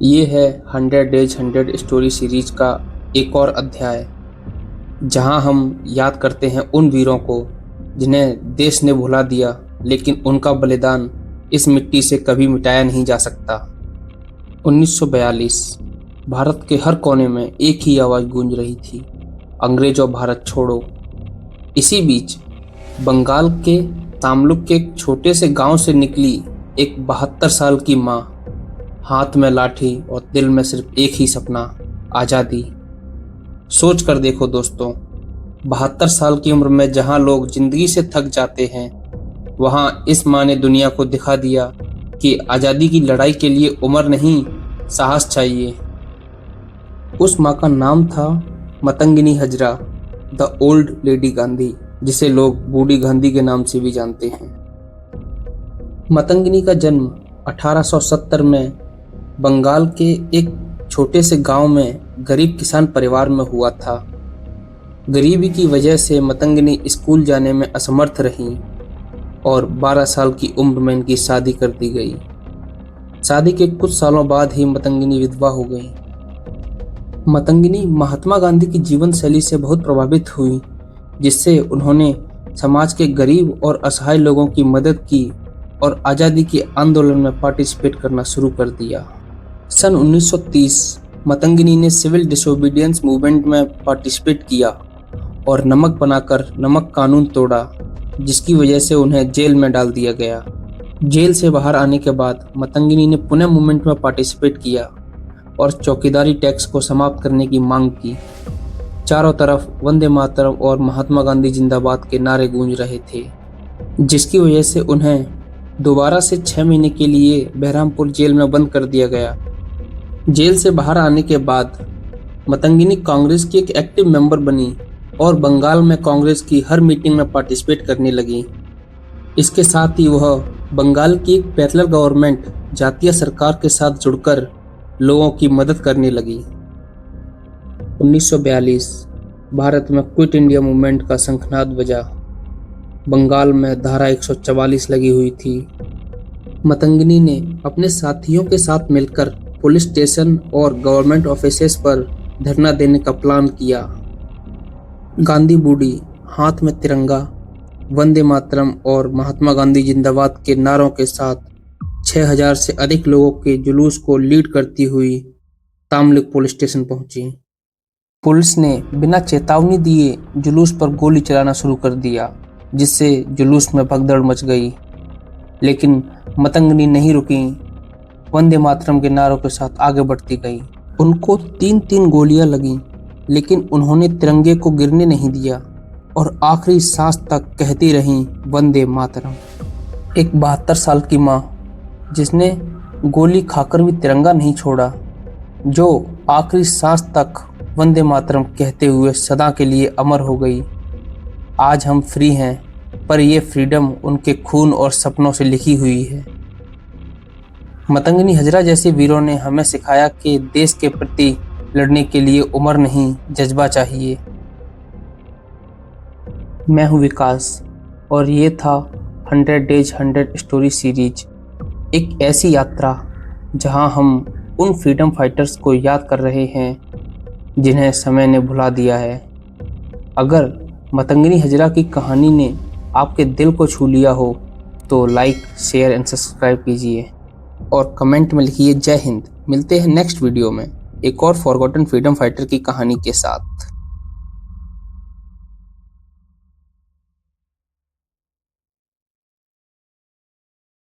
ये है 100 days 100 story series का एक और अध्याय, जहां हम याद करते हैं उन वीरों को जिन्हें देश ने भुला दिया, लेकिन उनका बलिदान इस मिट्टी से कभी मिटाया नहीं जा सकता। 1942 भारत के हर कोने में एक ही आवाज़ गूंज रही थी, अंग्रेजों भारत छोड़ो। इसी बीच बंगाल के तामलुक के एक छोटे से गांव से निकली एक 72 साल की माँ, हाथ में लाठी और दिल में सिर्फ एक ही सपना, आज़ादी। सोच कर देखो दोस्तों, 72 साल की उम्र में जहां लोग जिंदगी से थक जाते हैं, वहां इस माँ ने दुनिया को दिखा दिया कि आज़ादी की लड़ाई के लिए उम्र नहीं, साहस चाहिए। उस माँ का नाम था Matangini Hazra, the old lady Gandhi, जिसे लोग बूढ़ी गांधी के नाम से भी जानते हैं। मतंगिनी का जन्म 1870 में बंगाल के एक छोटे से गांव में गरीब किसान परिवार में हुआ था। गरीबी की वजह से मतंगिनी स्कूल जाने में असमर्थ रहीं और 12 साल की उम्र में इनकी शादी कर दी गई। शादी के कुछ सालों बाद ही मतंगिनी विधवा हो गई। मतंगिनी महात्मा गांधी की जीवन शैली से बहुत प्रभावित हुई, जिससे उन्होंने समाज के गरीब और असहाय लोगों की मदद की और आज़ादी के आंदोलन में पार्टिसिपेट करना शुरू कर दिया। सन 1930 मतंगिनी ने सिविल डिसोबीडियंस मूवमेंट में पार्टिसिपेट किया और नमक बनाकर नमक कानून तोड़ा, जिसकी वजह से उन्हें जेल में डाल दिया गया। जेल से बाहर आने के बाद मतंगिनी ने पुनः मूवमेंट में पार्टिसिपेट किया और चौकीदारी टैक्स को समाप्त करने की मांग की। चारों तरफ वंदे मातरम और महात्मा गांधी जिंदाबाद के नारे गूंज रहे थे, जिसकी वजह से उन्हें दोबारा से 6 महीने के लिए बहरामपुर जेल में बंद कर दिया गया। जेल से बाहर आने के बाद मतंगिनी कांग्रेस की एक एक्टिव मेंबर बनी और बंगाल में कांग्रेस की हर मीटिंग में पार्टिसिपेट करने लगी। इसके साथ ही वह बंगाल की एक पैरेलल गवर्नमेंट जातीय सरकार के साथ जुड़कर लोगों की मदद करने लगी। 1942 भारत में क्विट इंडिया मूवमेंट का शंखनाद बजा। बंगाल में धारा 144 लगी हुई थी। मतंगिनी ने अपने साथियों के साथ मिलकर पुलिस स्टेशन और गवर्नमेंट ऑफिसेस पर धरना देने का प्लान किया। गांधी बूढ़ी, हाथ में तिरंगा, वंदे मातरम और महात्मा गांधी जिंदाबाद के नारों के साथ 6000 से अधिक लोगों के जुलूस को लीड करती हुई तामलुक पुलिस स्टेशन पहुंची। पुलिस ने बिना चेतावनी दिए जुलूस पर गोली चलाना शुरू कर दिया, जिससे जुलूस में भगदड़ मच गई। लेकिन मतंगिनी नहीं रुकी, वंदे मातरम के नारों के साथ आगे बढ़ती गई। उनको 3-3 गोलियां लगीं, लेकिन उन्होंने तिरंगे को गिरने नहीं दिया और आखिरी सांस तक कहती रहीं वंदे मातरम। एक 72 साल की माँ, जिसने गोली खाकर भी तिरंगा नहीं छोड़ा, जो आखिरी सांस तक वंदे मातरम कहते हुए सदा के लिए अमर हो गई। आज हम फ्री हैं, पर यह फ्रीडम उनके खून और सपनों से लिखी हुई है। मतंगिनी हजरा जैसे वीरों ने हमें सिखाया कि देश के प्रति लड़ने के लिए उम्र नहीं, जज्बा चाहिए। मैं हूं विकास और ये था 100 डेज 100 स्टोरी सीरीज, एक ऐसी यात्रा जहां हम उन फ्रीडम फाइटर्स को याद कर रहे हैं जिन्हें समय ने भुला दिया है। अगर मतंगिनी हजरा की कहानी ने आपके दिल को छू लिया हो तो लाइक, शेयर एंड सब्सक्राइब कीजिए और कमेंट में लिखिए जय हिंद। मिलते हैं नेक्स्ट वीडियो में एक और फॉरगॉटन फ्रीडम फाइटर की कहानी के साथ।